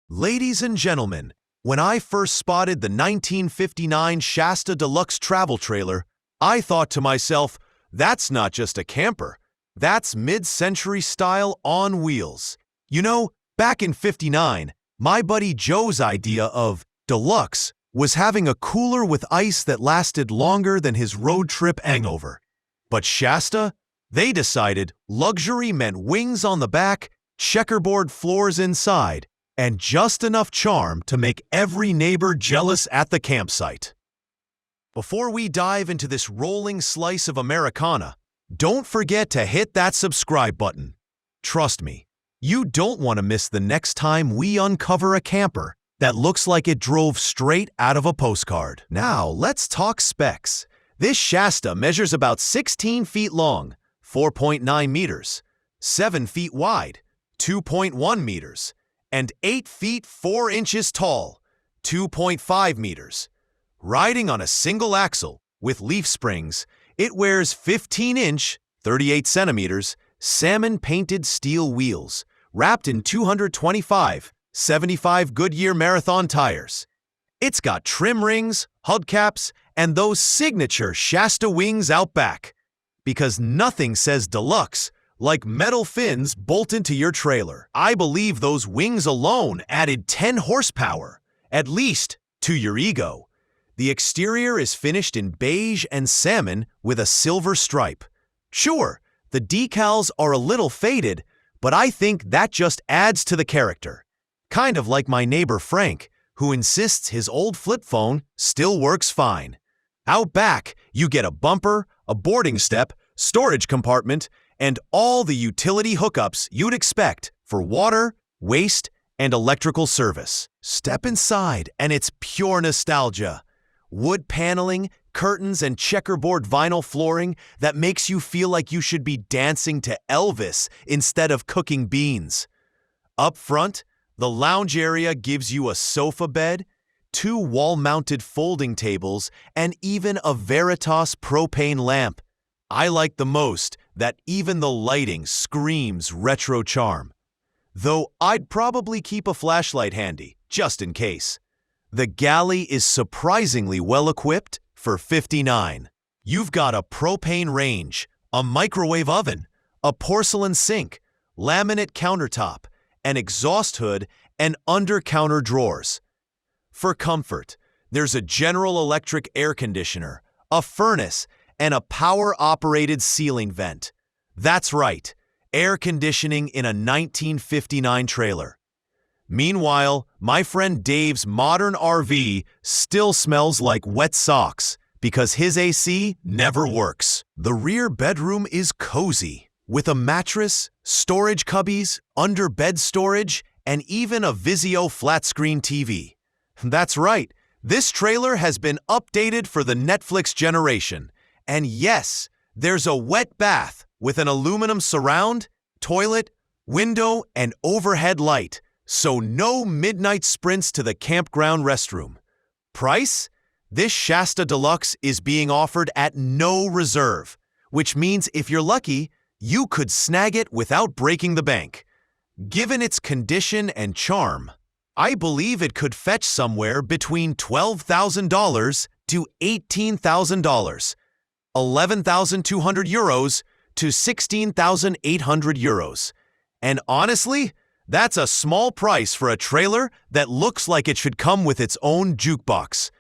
Ladies and gentlemen, when I first spotted the 1959 Shasta Deluxe Travel trailer, I thought to myself, that's not just a camper, that's mid-century style on wheels. You know, back in '59, my buddy Joe's idea of deluxe was having a cooler with ice that lasted longer than his road trip hangover. But Shasta? They decided luxury meant wings on the back, checkerboard floors inside, and just enough charm to make every neighbor jealous at the campsite. Before we dive into this rolling slice of Americana, don't forget to hit that subscribe button. Trust me, you don't want to miss the next time we uncover a camper that looks like it drove straight out of a postcard. Now, let's talk specs. This Shasta measures about 16 feet long, 4.9 meters, 7 feet wide, 2.1 meters, and 8 feet 4 inches tall, 2.5 meters. Riding on a single axle with leaf springs, it wears 15-inch, 38 centimeters, salmon-painted steel wheels, wrapped in 225/75 Goodyear Marathon tires. It's got trim rings, hubcaps, and those signature Shasta wings out back. Because nothing says deluxe like metal fins bolted to your trailer. I believe those wings alone added 10 horsepower, at least, to your ego. The exterior is finished in beige and salmon with a silver stripe. Sure, the decals are a little faded, but I think that just adds to the character. Kind of like my neighbor Frank, who insists his old flip phone still works fine. Out back, you get a bumper, a boarding step, storage compartment, and all the utility hookups you'd expect for water, waste, and electrical service. Step inside, and it's pure nostalgia. Wood paneling, curtains, and checkerboard vinyl flooring that makes you feel like you should be dancing to Elvis instead of cooking beans. Up front, the lounge area gives you a sofa bed, 2 wall-mounted folding tables, and even a Veritas propane lamp. I like the most that even the lighting screams retro charm. Though I'd probably keep a flashlight handy, just in case. The galley is surprisingly well-equipped for $59. You've got a propane range, a microwave oven, a porcelain sink, laminate countertop, an exhaust hood, and under-counter drawers. For comfort, there's a General Electric air conditioner, a furnace, and a power-operated ceiling vent. That's right, air conditioning in a 1959 trailer. Meanwhile, my friend Dave's modern RV still smells like wet socks because his AC never works. The rear bedroom is cozy, with a mattress, storage cubbies, under-bed storage, and even a Vizio flat-screen TV. That's right, this trailer has been updated for the Netflix generation. And yes, there's a wet bath with an aluminum surround, toilet, window, and overhead light, so no midnight sprints to the campground restroom. Price? This Shasta Deluxe is being offered at no reserve, which means if you're lucky, you could snag it without breaking the bank. Given its condition and charm, I believe it could fetch somewhere between $12,000 to $18,000. 11,200 euros to 16,800 euros. And honestly, that's a small price for a trailer that looks like it should come with its own jukebox.